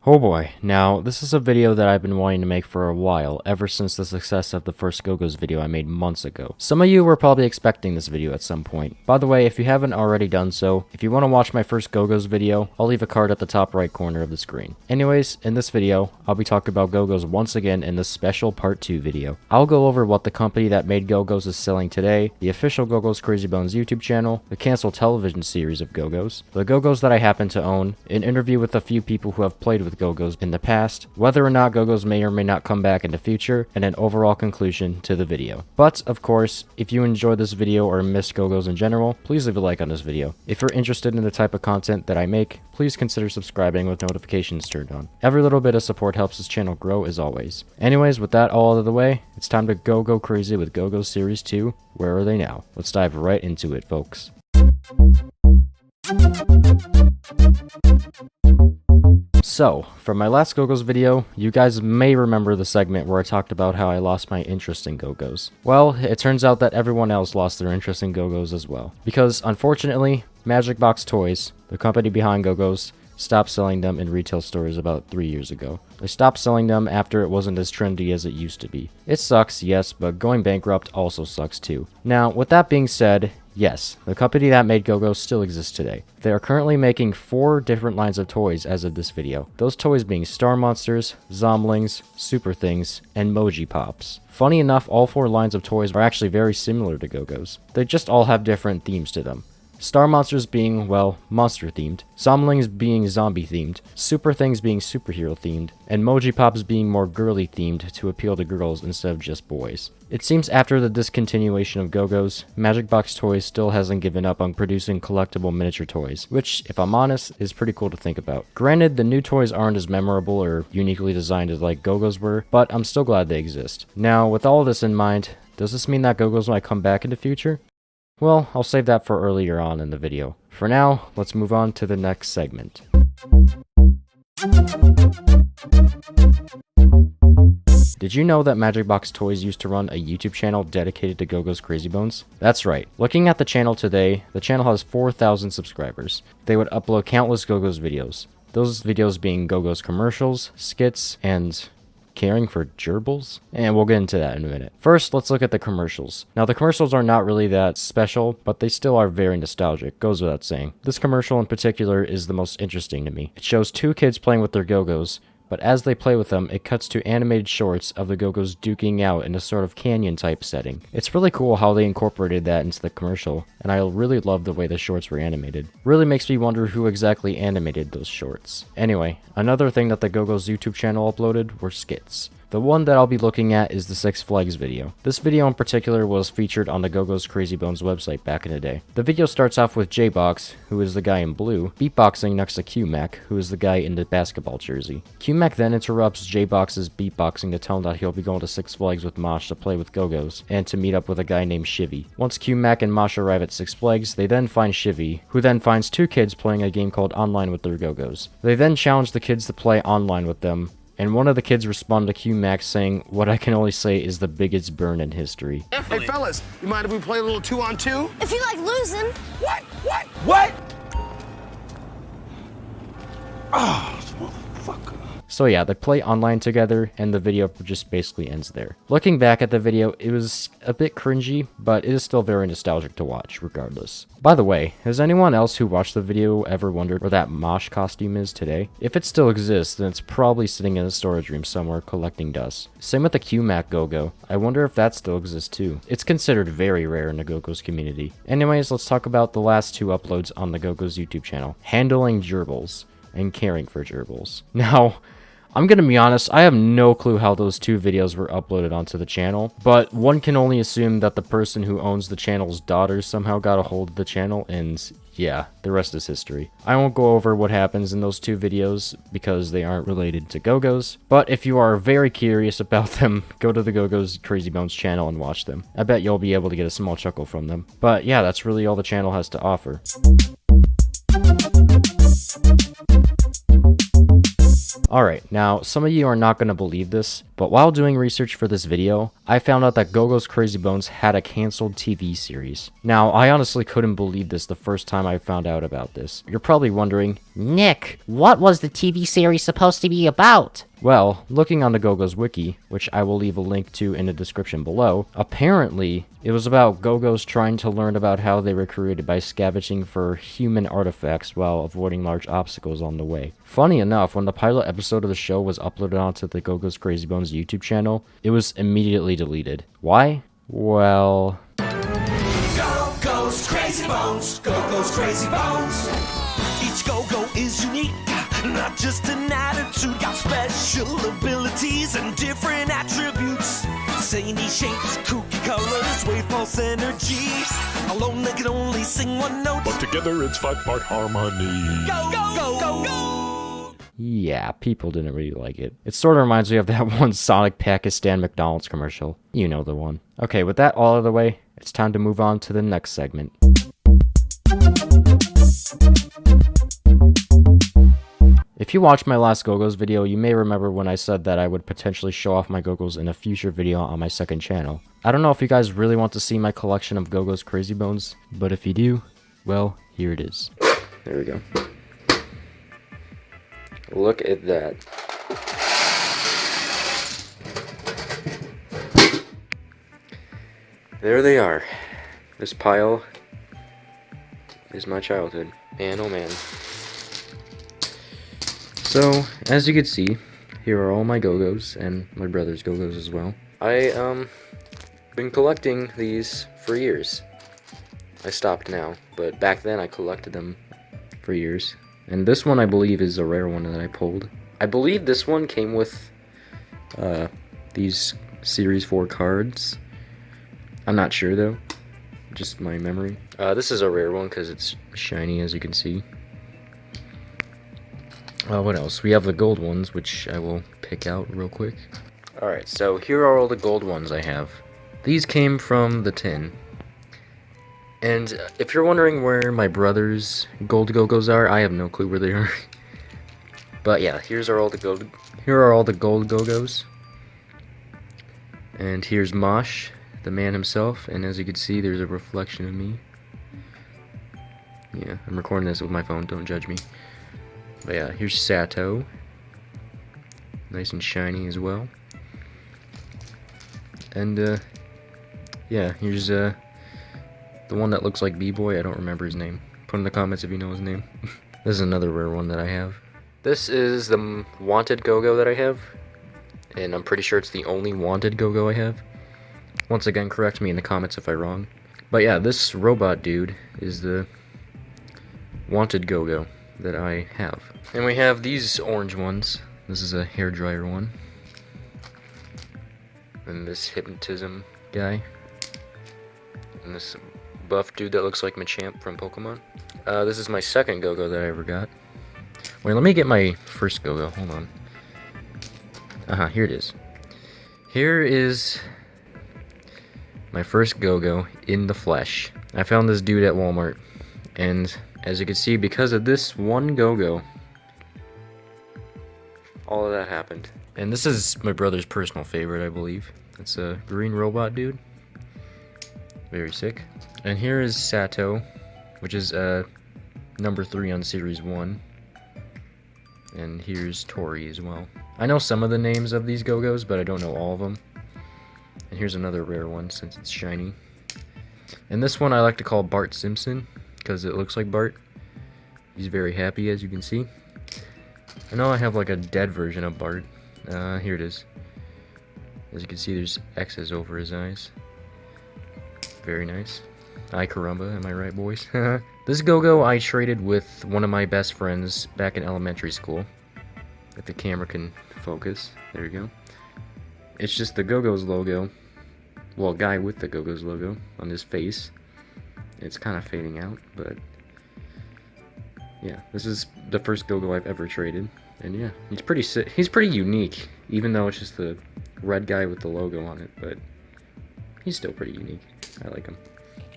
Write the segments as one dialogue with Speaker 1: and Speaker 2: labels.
Speaker 1: Oh boy, now this is a video that I've been wanting to make for a while, ever since the success of the first GOGO'S video I made months ago. Some of you were probably expecting this video at some point. By the way, if you haven't already done so, if you want to watch my first GOGO'S video, I'll leave a card at the top right corner of the screen. Anyways, in this video, I'll be talking about GOGO'S once again in this special part 2 video. I'll go over what the company that made GOGO'S is selling today, the official Gogo's Crazy Bones YouTube channel, the canceled television series of GOGO'S, the GOGO'S that I happen to own, an interview with a few people who have played with GOGO'S in the past, whether or not GOGO'S may or may not come back in the future, and an overall conclusion to the video. But, of course, if you enjoyed this video or missed GOGO'S in general, please leave a like on this video. If you're interested in the type of content that I make, please consider subscribing with notifications turned on. Every little bit of support helps this channel grow as always. Anyways, with that all out of the way, it's time to go crazy with GOGO'S Series 2, Where Are They Now? Let's dive right into it, folks. So, from my last GOGO'S video, you guys may remember the segment where I talked about how I lost my interest in GOGO'S. Well, it turns out that everyone else lost their interest in GOGO'S as well. Because, unfortunately, Magic Box Toys, the company behind GOGO'S, stopped selling them in retail stores about 3 years ago. They stopped selling them after it wasn't as trendy as it used to be. It sucks, yes, but going bankrupt also sucks too. Now, with that being said, yes, the company that made GOGO'S still exists today. They are currently making 4 different lines of toys as of this video. Those toys being Star Monsters, Zomlings, Super Things, and Moji Pops. Funny enough, all 4 lines of toys are actually very similar to GOGO'S. They just all have different themes to them. Star Monsters being, well, monster-themed, Zomlings being zombie-themed, Super Things being superhero-themed, and Moji Pops being more girly-themed to appeal to girls instead of just boys. It seems after the discontinuation of GOGO'S, Magic Box Toys still hasn't given up on producing collectible miniature toys, which, if I'm honest, is pretty cool to think about. Granted, the new toys aren't as memorable or uniquely designed as like GOGO'S were, but I'm still glad they exist. Now, with all of this in mind, does this mean that GOGO'S might come back in the future? Well, I'll save that for earlier on in the video. For now, let's move on to the next segment. Did you know that Magic Box Toys used to run a YouTube channel dedicated to GOGO'S Crazy Bones? That's right. Looking at the channel today, the channel has 4,000 subscribers. They would upload countless GOGO'S videos. Those videos being GOGO'S commercials, skits, and caring for gerbils? And we'll get into that in a minute. First, let's look at the commercials. Now, the commercials are not really that special, but they still are very nostalgic, goes without saying. This commercial in particular is the most interesting to me. It shows 2 kids playing with their GOGO'S, but as they play with them, it cuts to animated shorts of the GOGO'S duking out in a sort of canyon-type setting. It's really cool how they incorporated that into the commercial, and I really love the way the shorts were animated. Really makes me wonder who exactly animated those shorts. Anyway, another thing that the GOGO'S YouTube channel uploaded were skits. The one that I'll be looking at is the Six Flags video. This video in particular was featured on the Gogo's Crazy Bones website back in the day. The video starts off with J-Box, who is the guy in blue, beatboxing next to Q-Mac, who is the guy in the basketball jersey. Q-Mac then interrupts J-Box's beatboxing to tell him that he'll be going to Six Flags with Mosh to play with GOGO'S, and to meet up with a guy named Shivy. Once Q-Mac and Mosh arrive at Six Flags, they then find Shivy, who then finds 2 kids playing a game called Online with their GOGO'S. They then challenge the kids to play online with them, and one of the kids respond to Q-Mac saying what I can only say is the biggest burn in history.
Speaker 2: Definitely. Hey fellas, you mind if we play a little 2-on-2?
Speaker 3: If you like losing.
Speaker 2: What? Oh, this motherfucker.
Speaker 1: So yeah, they play online together, and the video just basically ends there. Looking back at the video, it was a bit cringy, but it is still very nostalgic to watch, regardless. By the way, has anyone else who watched the video ever wondered where that Mosh costume is today? If it still exists, then it's probably sitting in a storage room somewhere collecting dust. Same with the Q-Mac Gogo. I wonder if that still exists too. It's considered very rare in the GOGO'S community. Anyways, let's talk about the last 2 uploads on the GOGO'S YouTube channel. Handling gerbils and caring for gerbils. Now, I'm gonna be honest, I have no clue how those 2 videos were uploaded onto the channel, but one can only assume that the person who owns the channel's daughter somehow got a hold of the channel, and yeah, the rest is history. I won't go over what happens in those 2 videos because they aren't related to GOGO'S, but if you are very curious about them, go to the GOGO'S Crazy Bones channel and watch them. I bet you'll be able to get a small chuckle from them. But yeah, that's really all the channel has to offer. Alright, now some of you are not going to believe this, but while doing research for this video, I found out that Gogo's Crazy Bones had a canceled TV series. Now, I honestly couldn't believe this the first time I found out about this. You're probably wondering,
Speaker 3: Nick, what was the TV series supposed to be about?
Speaker 1: well, looking on the Gogo's wiki, which I will leave a link to in the description below, apparently it was about Gogos trying to learn about how they were created by scavenging for human artifacts while avoiding large obstacles on the way. Funny enough, when the pilot episode of the show was uploaded onto the Gogo's Crazy Bones YouTube channel, it was immediately deleted. Why? Well...
Speaker 4: Gogo's Crazy Bones, Gogo's Crazy Bones. Each Gogo is unique, not just an attitude. Got special abilities and different attributes. Zany shapes, kooky colors, wave pulse energies. Alone they can only sing one note,
Speaker 5: but together it's 5-part harmony.
Speaker 4: Go, go, go, go!
Speaker 1: Yeah, people didn't really like it. It sort of reminds me of that one Sonic Pakistan McDonald's commercial. You know the one. Okay, with that all out of the way, it's time to move on to the next segment. If you watched my last Gogo's video, you may remember when I said that I would potentially show off my Gogo's in a future video on my second channel. I don't know if you guys really want to see my collection of Gogo's Crazy Bones, but if you do, well, here it is. There we go. Look at that. There they are. This pile is my childhood. Man, oh man. So, as you can see, here are all my Gogos, and my brother's Gogos as well. I, been collecting these for years. I stopped now, but back then I collected them for years. And this one, I believe, is a rare one that I pulled. I believe this one came with, these Series 4 cards. I'm not sure, though. Just my memory. This is a rare one because it's shiny, as you can see. What else? We have the gold ones, which I will pick out real quick. Alright, so here are all the gold ones I have. These came from the tin. And if you're wondering where my brother's gold Gogos are, I have no clue where they are. But yeah, here are all the gold Gogos. And here's Mosh, the man himself, and as you can see, there's a reflection of me. Yeah, I'm recording this with my phone, don't judge me. But yeah, here's Sato. Nice and shiny as well. And, yeah, here's, the one that looks like B-Boy. I don't remember his name. Put in the comments if you know his name. This is another rare one that I have. This is the wanted Gogo that I have. And I'm pretty sure it's the only wanted Gogo I have. Once again, correct me in the comments if I'm wrong. But yeah, this robot dude is the wanted Gogo that I have. And we have these orange ones. This is a hairdryer one. And this hypnotism guy. And this buff dude that looks like Machamp from Pokemon. This is my second Gogo that I ever got. Wait, let me get my first Gogo. Hold on. Here it is. Here is my first Gogo in the flesh. I found this dude at Walmart. And as you can see, because of this one Gogo, all of that happened. And this is my brother's personal favorite, I believe. It's a green robot dude. Very sick. And here is Sato, which is number 3 on Series 1. And here's Tori as well. I know some of the names of these Gogos, but I don't know all of them. And here's another rare one since it's shiny. And this one I like to call Bart Simpson, because it looks like Bart. He's very happy, as you can see. I know I have like a dead version of Bart. Here it is. As you can see, there's X's over his eyes. Very nice. Ay caramba, am I right, boys? This Gogo I traded with one of my best friends back in elementary school. If the camera can focus. There you go. It's just the Gogo's logo. Well, guy with the Gogo's logo on his face. It's kind of fading out, but yeah, this is the first Gogo I've ever traded. And yeah, he's pretty sick. He's pretty unique, even though it's just the red guy with the logo on it, but he's still pretty unique. I like him.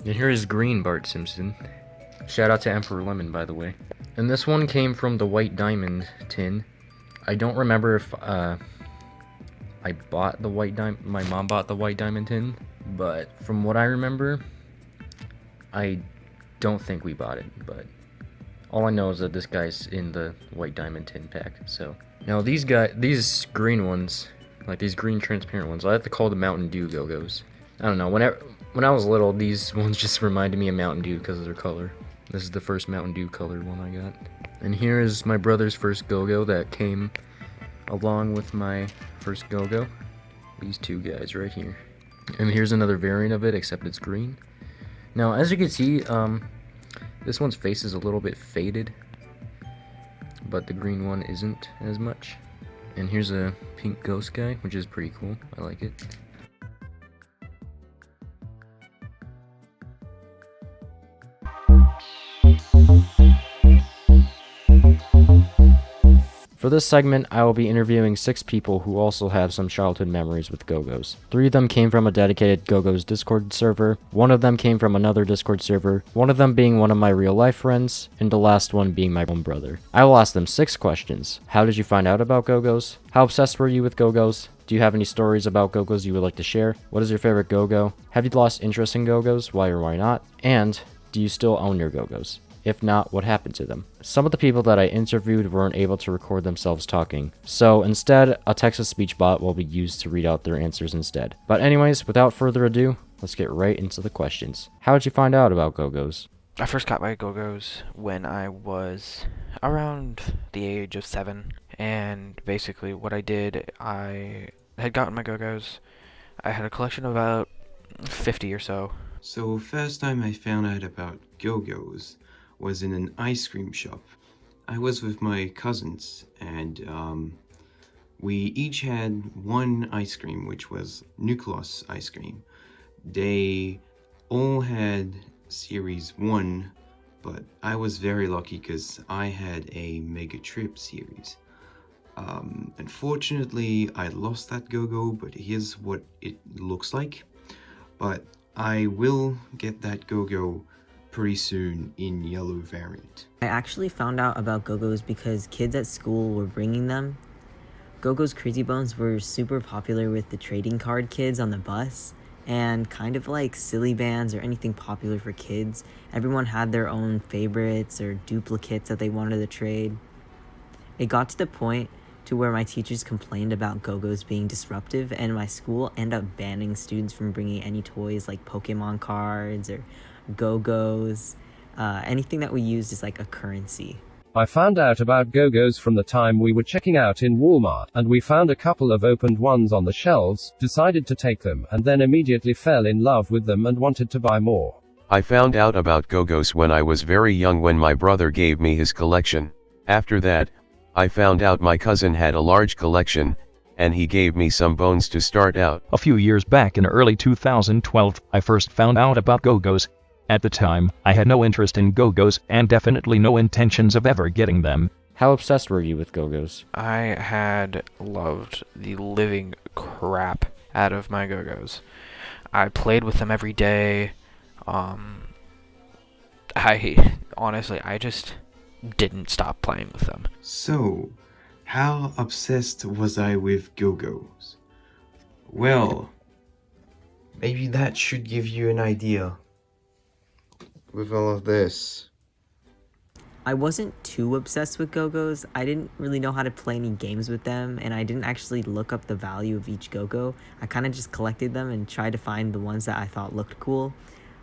Speaker 1: And here is green Bart Simpson. Shout out to Emperor Lemon, by the way. And this one came from the White Diamond tin, I don't remember if I bought the white diamond. My mom bought the white diamond tin, but from what I remember, I don't think we bought it. But all I know is that this guy's in the white diamond tin pack. So now these green ones, like these green transparent ones, I have to call them Mountain Dew Go-Go's. I don't know. When I was little, these ones just reminded me of Mountain Dew because of their color. This is the first Mountain Dew colored one I got. And here is my brother's first Go-Go that came along with my first Go-Go. These two guys right here. And here's another variant of it, except it's green. Now, as you can see, this one's face is a little bit faded, but the green one isn't as much. And here's a pink ghost guy, which is pretty cool. I like it. For this segment, I will be interviewing 6 people who also have some childhood memories with Go-Go's. 3 of them came from a dedicated Go-Go's Discord server, 1 of them came from another Discord server, 1 of them being one of my real life friends, and the last one being my own brother. I will ask them 6 questions. How did you find out about Go-Go's? How obsessed were you with Go-Go's? Do you have any stories about Go-Go's you would like to share? What is your favorite Go-Go? Have you lost interest in Go-Go's? Why or why not? And do you still own your Go-Go's? If not, what happened to them? Some of the people that I interviewed weren't able to record themselves talking, so instead, a text-to-speech bot will be used to read out their answers instead. But anyways, without further ado, let's get right into the questions. How did you find out about Go-Go's?
Speaker 6: I first got my Go-Go's when I was around the age of 7, and basically what I did, I had gotten my Go-Go's. I had a collection of about 50 or so.
Speaker 7: So first time I found out about Go-Go's was in an ice cream shop. I was with my cousins, and we each had one ice cream, which was Nucleus ice cream. They all had Series 1, but I was very lucky because I had a Mega Trip series. Unfortunately, I lost that Go-Go, but here's what it looks like. But I will get that Go-Go pretty soon in yellow variant.
Speaker 8: I actually found out about Go-Go's because kids at school were bringing them. Gogo's Crazy Bones were super popular with the trading card kids on the bus, and kind of like silly bands or anything popular for kids, everyone had their own favorites or duplicates that they wanted to trade. It got to the point to where my teachers complained about Go-Go's being disruptive, and my school ended up banning students from bringing any toys like Pokemon cards or Gogo's, anything that we used as like a currency.
Speaker 9: I found out about Go-Go's from the time we were checking out in Walmart, and we found a couple of opened ones on the shelves, decided to take them, and then immediately fell in love with them and wanted to buy more.
Speaker 10: I found out about Go-Go's when I was very young when my brother gave me his collection. After that, I found out my cousin had a large collection, and he gave me some bones to start out.
Speaker 11: A few years back in early 2012, I first found out about Go-Go's. At the time, I had no interest in Go-Go's and definitely no intentions of ever getting them.
Speaker 1: How obsessed were you with Go-Go's?
Speaker 6: I had loved the living crap out of my Go-Go's. I played with them every day. I just didn't stop playing with them.
Speaker 7: So, how obsessed was I with Go-Go's? Well, maybe that should give you an idea. With all of this,
Speaker 8: I wasn't too obsessed with Go-Go's. I didn't really know how to play any games with them, and I didn't actually look up the value of each Go-Go. I kind of just collected them and tried to find the ones that I thought looked cool.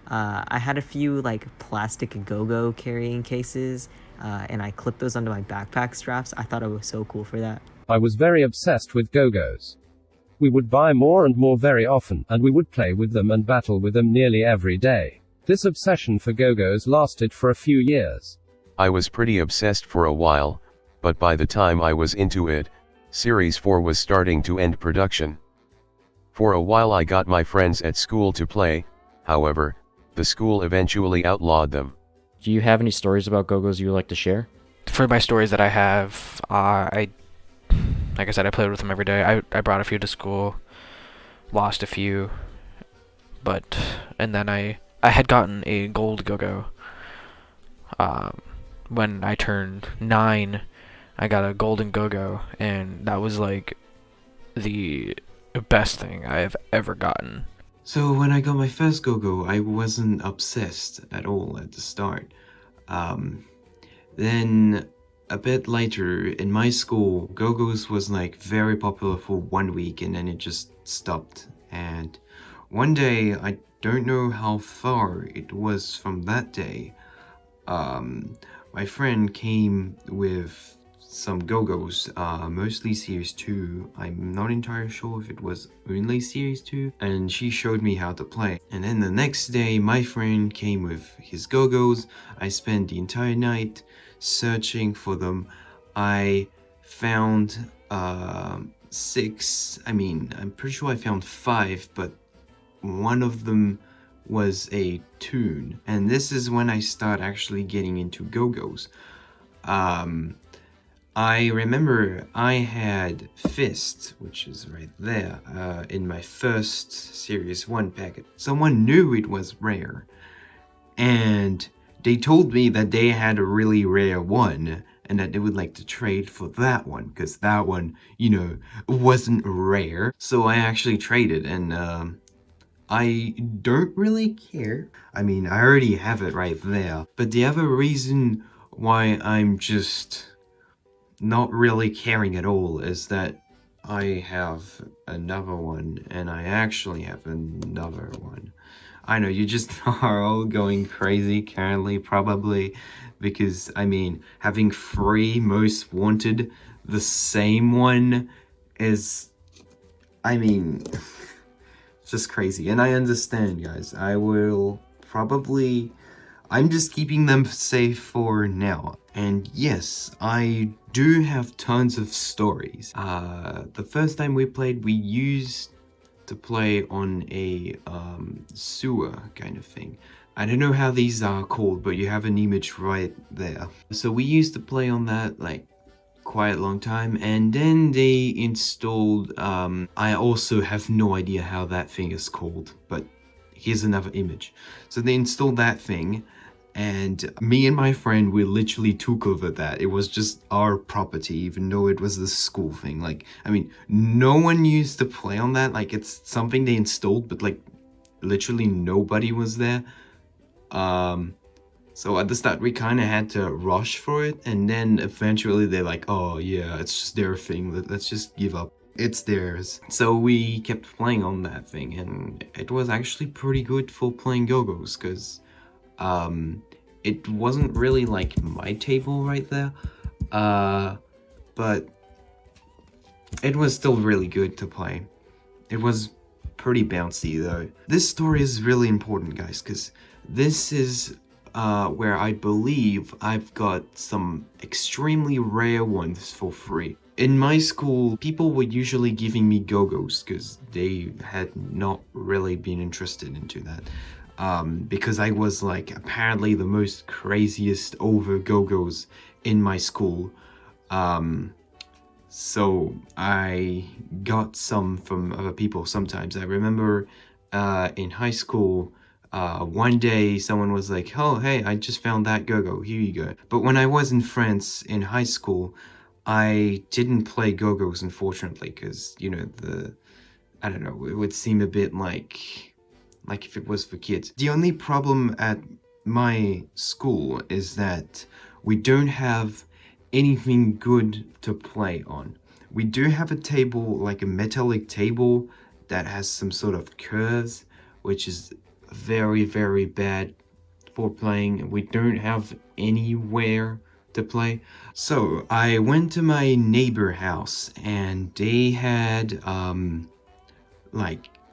Speaker 8: I had a few like plastic Go-Go carrying cases, and I clipped those onto my backpack straps. I thought it was so cool for that.
Speaker 9: I was very obsessed with Go-Go's. We would buy more and more very often, and we would play with them and battle with them nearly every day. This obsession for Go-Go's lasted for a few years.
Speaker 10: I was pretty obsessed for a while, but by the time I was into it, Series 4 was starting to end production. For a while I got my friends at school to play, however, the school eventually outlawed them.
Speaker 1: Do you have any stories about Go-Go's you would like to share?
Speaker 6: For my stories that I have, like I said, I played with them every day. I brought a few to school, lost a few, and then I had gotten a gold Go-Go when I turned 9. I got a golden Gogo, and that was like the best thing I have ever gotten.
Speaker 7: So when I got my first Gogo, I wasn't obsessed at all at the start. Then a bit later in my school, Gogo's was like very popular for 1 week and then it just stopped. And one day, I don't know how far it was from that day, my friend came with some Gogo's, mostly Series 2. I'm not entirely sure if it was only Series 2, and she showed me how to play. And then the next day, my friend came with his Gogo's. I spent the entire night searching for them. I found 6, I'm pretty sure I found 5, but one of them was a tune. And this is when I start actually getting into Gogo's. I remember I had Fist, which is right there, in my first Series 1 packet. Someone knew it was rare, and they told me that they had a really rare one, and that they would like to trade for that one, because that one, wasn't rare. So I actually traded, and I don't really care. I already have it right there. But the other reason why I'm just not really caring at all is that I have another one, and I actually have another one. I know you just are all going crazy currently, probably, because having 3 most wanted, the same one is, it's just crazy. And I understand, guys. I'm just keeping them safe for now. And yes, I do have tons of stories. The first time we played, we used to play on a sewer kind of thing. I don't know how these are called, but you have an image right there. So we used to play on that like quite a long time, and then they installed, I also have no idea how that thing is called, but here's another image. So they installed that thing, and me and my friend, we literally took over that. It was just our property, even though it was the school thing. No one used to play on that. It's something they installed, but literally nobody was there. So at the start, we kind of had to rush for it, and then eventually they're like, oh yeah, it's just their thing, let's just give up. It's theirs. So we kept playing on that thing, and it was actually pretty good for playing Gogo's, because it wasn't really like my table right there, but it was still really good to play. It was pretty bouncy though. This story is really important, guys, because this is where I believe I've got some extremely rare ones for free. In my school, people were usually giving me Gogo's because they had not really been interested into that. Because I was apparently the most craziest over Gogo's in my school. So I got some from other people sometimes. I remember in high school, one day someone was like, oh hey, I just found that Gogo, here you go. But when I was in France in high school, I didn't play Gogo's, unfortunately, because I don't know, it would seem a bit like if it was for kids. The only problem at my school is that we don't have anything good to play on. We do have a table, like a metallic table that has some sort of curves, which is very, very bad for playing. We don't have anywhere to play. So I went to my neighbor house, and they had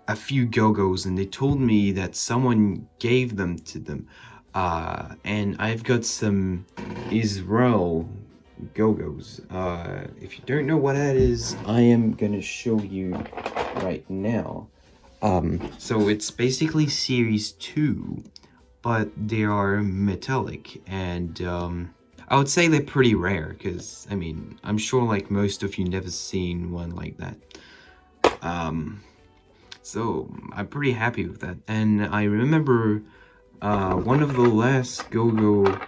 Speaker 7: a few Gogo's, and they told me that someone gave them to them. And I've got some Israel Gogo's. If you don't know what that is, I am gonna show you right now. So it's basically Series 2, but they are metallic, and I would say they're pretty rare, because I'm sure most of you never seen one like that. So I'm pretty happy with that. And I remember one of the last Gogo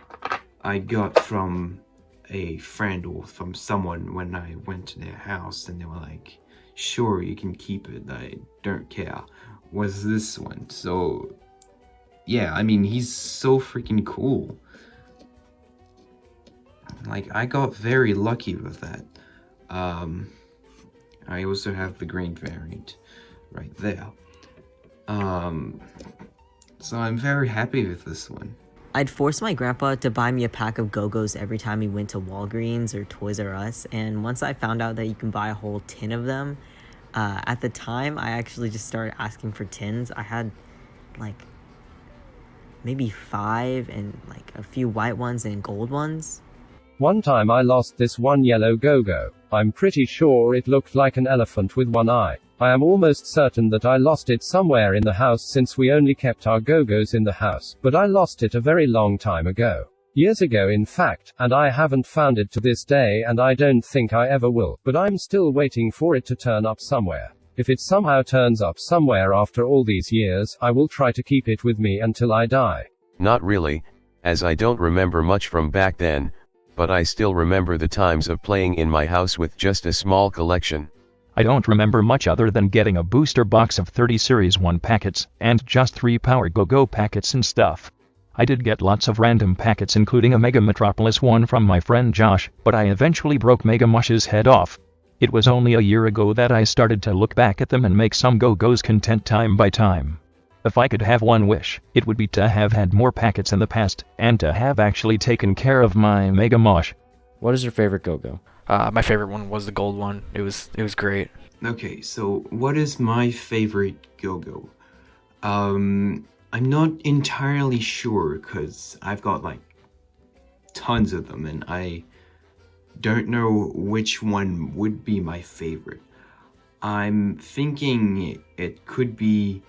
Speaker 7: I got from a friend or from someone when I went to their house, and they were like, sure, you can keep it, I don't care, was this one. So yeah, I mean, he's so freaking cool. Like, I got very lucky with that. I also have the green variant right there. So I'm very happy with this one.
Speaker 8: I'd force my grandpa to buy me a pack of Go-Go's every time he went to Walgreens or Toys R Us, and once I found out that you can buy a whole tin of them, at the time I actually just started asking for tins. I had like maybe 5 and like a few white ones and gold ones.
Speaker 9: One time I lost this one yellow Go-Go. I'm pretty sure it looked like an elephant with one eye. I am almost certain that I lost it somewhere in the house since we only kept our Go-Go's in the house, but I lost it a very long time ago. Years ago in fact, and I haven't found it to this day, and I don't think I ever will, but I'm still waiting for it to turn up somewhere. If it somehow turns up somewhere after all these years, I will try to keep it with me until I die.
Speaker 10: Not really, as I don't remember much from back then, but I still remember the times of playing in my house with just a small collection.
Speaker 11: I don't remember much other than getting a booster box of 30 Series 1 packets, and just 3 Power Go-Go packets and stuff. I did get lots of random packets including a Mega Metropolis one from my friend Josh, but I eventually broke Mega Mush's head off. It was only a year ago that I started to look back at them and make some Go-Go's content time by time. If I could have one wish, it would be to have had more packets in the past, and to have actually taken care of my Mega Mosh.
Speaker 1: What is your favorite Go-Go?
Speaker 6: My favorite one was the gold one. It was great.
Speaker 7: Okay, so what is my favorite Go-Go? I'm not entirely sure, because I've got like tons of them, and I don't know which one would be my favorite. I'm thinking it could be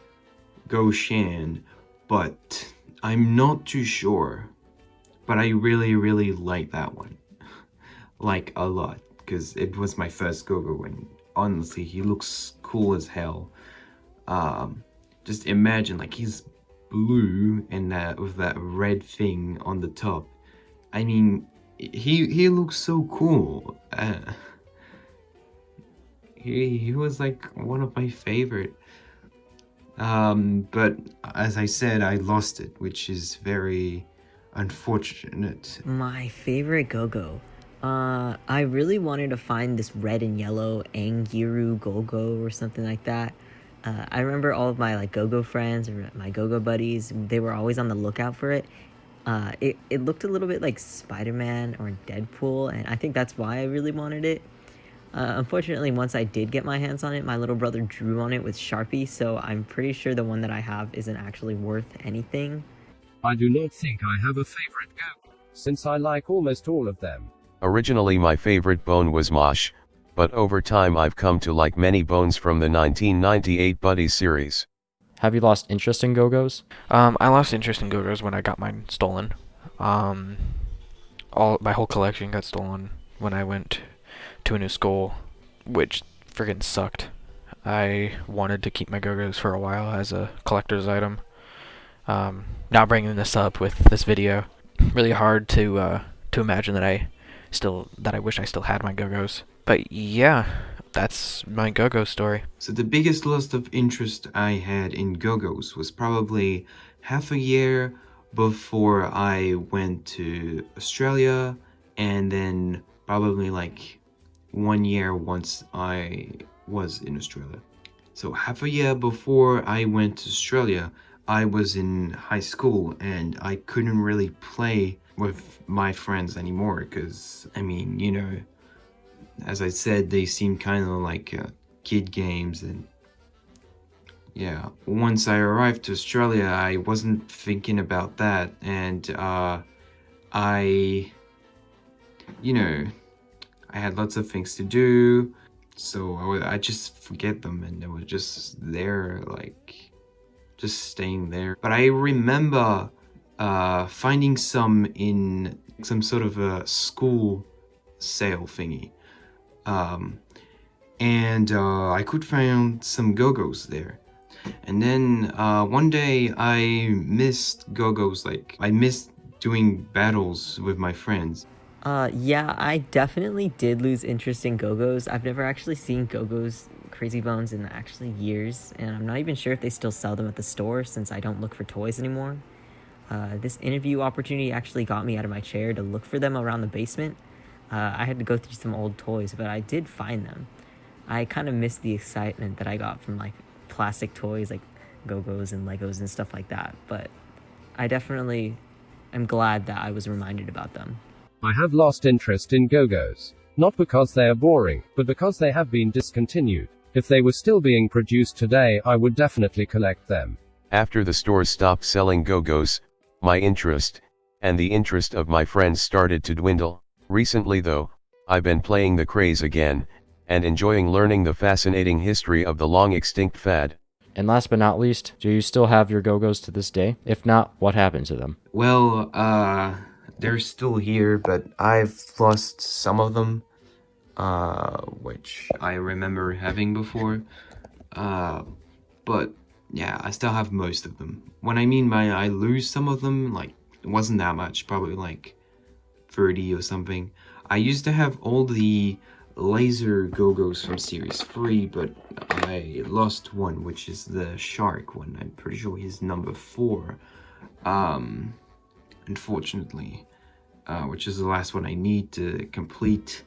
Speaker 7: Go-Shan, but I'm not too sure. But I really like that one. Like, a lot, because it was my first Go-Go, and honestly, he looks cool as hell. Just imagine, like, he's blue and that with that red thing on the top. I mean, he looks so cool. He was like one of my favorite. But as I said, I lost it, which is very unfortunate.
Speaker 8: My favorite Go-Go. I really wanted to find this red and yellow Angiru Go-Go or something like that. I remember all of my like Go-Go friends or my Go-Go buddies, they were always on the lookout for it. It looked a little bit like Spider-Man or Deadpool, and I think that's why I really wanted it. Unfortunately, once I did get my hands on it, my little brother drew on it with Sharpie, so I'm pretty sure the one that I have isn't actually worth anything.
Speaker 9: I do not think I have a favorite Go-Go, since I like almost all of them.
Speaker 10: Originally my favorite bone was Mosh, but over time I've come to like many bones from the 1998 Buddies series.
Speaker 1: Have you lost interest in Go-Go's?
Speaker 6: I lost interest in Go-Go's when I got mine stolen. My whole collection got stolen when I went to a new school, which friggin' sucked. I wanted to keep my Go-Go's for a while as a collector's item. Now bringing this up with this video, really hard to imagine that I wish I still had my Go-Go's. But yeah, that's my Go-Go story.
Speaker 7: So the biggest loss of interest I had in Go-Go's was probably half a year before I went to Australia, and then probably like 1 year once I was in Australia. So half a year before I went to Australia, I was in high school and I couldn't really play with my friends anymore because, I mean, you know, as I said, they seem kind of like kid games. And yeah, once I arrived to Australia, I wasn't thinking about that, and I had lots of things to do, so I just forget them, and they were just there, like just staying there. But I remember finding some in some sort of a school sale thingy, and I could find some Go-Go's there. And then one day I missed Go-Go's, like I missed doing battles with my friends.
Speaker 8: Yeah, I definitely did lose interest in Gogo's. I've never actually seen Gogo's Crazy Bones in actually years, and I'm not even sure if they still sell them at the store since I don't look for toys anymore. This interview opportunity actually got me out of my chair to look for them around the basement. I had to go through some old toys, but I did find them. I kind of missed the excitement that I got from like plastic toys like Gogo's and Legos and stuff like that, but I definitely am glad that I was reminded about them.
Speaker 9: I have lost interest in Gogo's. Not because they are boring, but because they have been discontinued. If they were still being produced today, I would definitely collect them.
Speaker 10: After the stores stopped selling Gogos, my interest, and the interest of my friends started to dwindle. Recently though, I've been playing the craze again, and enjoying learning the fascinating history of the long extinct fad.
Speaker 1: And last but not least, do you still have your Gogos to this day? If not, what happened to them?
Speaker 7: Well, they're still here, but I've lost some of them, which I remember having before. But yeah, I still have most of them. When I mean by I lose some of them, like, it wasn't that much, probably like 30 or something. I used to have all the laser Gogos from Series 3, but I lost one, which is the shark one. I'm pretty sure he's number 4. Unfortunately, which is the last one I need to complete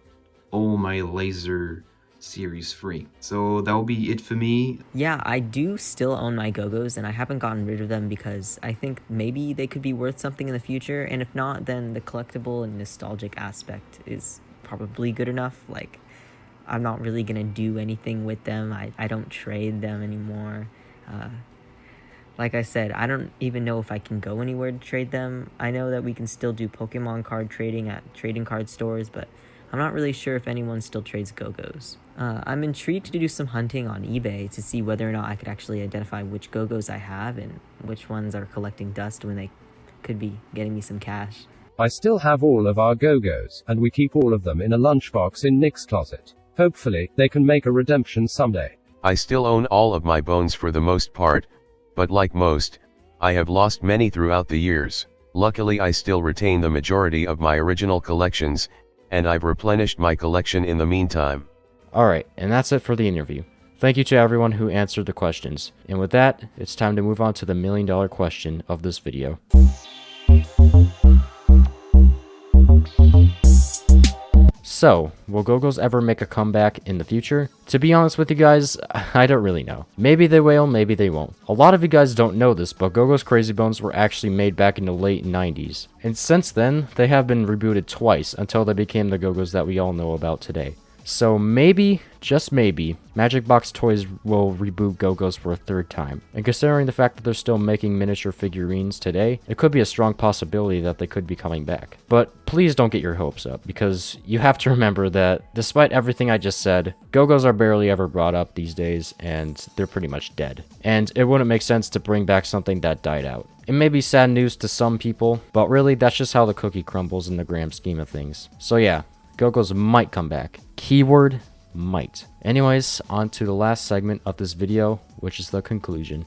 Speaker 7: all my laser Series 3. So that'll be it for me.
Speaker 8: Yeah, I do still own my Gogos, and I haven't gotten rid of them because I think maybe they could be worth something in the future, and if not, then the collectible and nostalgic aspect is probably good enough. Like, I'm not really gonna do anything with them. I don't trade them anymore. Like I said, I don't even know if I can go anywhere to trade them. I know that we can still do Pokemon card trading at trading card stores, but I'm not really sure if anyone still trades Gogos. I'm intrigued to do some hunting on eBay to see whether or not I could actually identify which Gogos I have and which ones are collecting dust when they could be getting me some cash.
Speaker 9: I still have all of our Gogos, and we keep all of them in a lunchbox in Nick's closet. Hopefully, they can make a redemption someday.
Speaker 10: I still own all of my bones for the most part, but like most, I have lost many throughout the years. Luckily I still retain the majority of my original collections, and I've replenished my collection in the meantime.
Speaker 1: Alright, and that's it for the interview. Thank you to everyone who answered the questions. And with that, it's time to move on to the $1 million question of this video. So, will Gogo's ever make a comeback in the future? To be honest with you guys, I don't really know. Maybe they will, maybe they won't. A lot of you guys don't know this, but Gogo's Crazy Bones were actually made back in the late 90s. And since then, they have been rebooted twice until they became the Gogos that we all know about today. So maybe, just maybe, Magic Box Toys will reboot Gogo's for a third time. And considering the fact that they're still making miniature figurines today, it could be a strong possibility that they could be coming back. But please don't get your hopes up, because you have to remember that despite everything I just said, Gogos are barely ever brought up these days, and they're pretty much dead. And it wouldn't make sense to bring back something that died out. It may be sad news to some people, but really that's just how the cookie crumbles in the grand scheme of things. So yeah, Gogos might come back. Keyword, might. Anyways, on to the last segment of this video, which is the conclusion.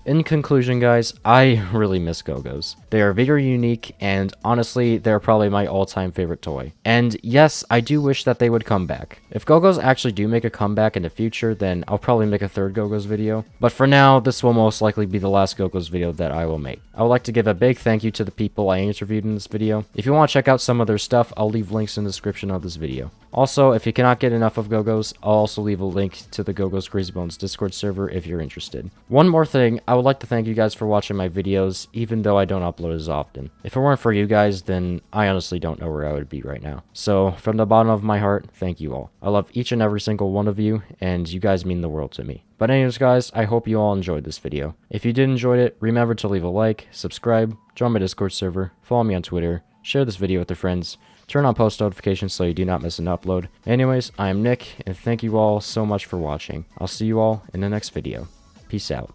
Speaker 1: In conclusion, guys, I really miss Gogos. They are very unique, and honestly, they're probably my all-time favorite toy. And yes, I do wish that they would come back. If Gogos actually do make a comeback in the future, then I'll probably make a third Gogos video. But for now, this will most likely be the last Gogos video that I will make. I would like to give a big thank you to the people I interviewed in this video. If you want to check out some of their stuff, I'll leave links in the description of this video. Also, if you cannot get enough of Gogos, I'll also leave a link to the Gogo's Crazy Bones Discord server if you're interested. One more thing, I would like to thank you guys for watching my videos, even though I don't upload as often. If it weren't for you guys, then I honestly don't know where I would be right now. So, from the bottom of my heart, thank you all. I love each and every single one of you, and you guys mean the world to me. But anyways, guys, I hope you all enjoyed this video. If you did enjoy it, remember to leave a like, subscribe, join my Discord server, follow me on Twitter, share this video with your friends, turn on post notifications so you do not miss an upload. Anyways, I am Nick, and thank you all so much for watching. I'll see you all in the next video. Peace out.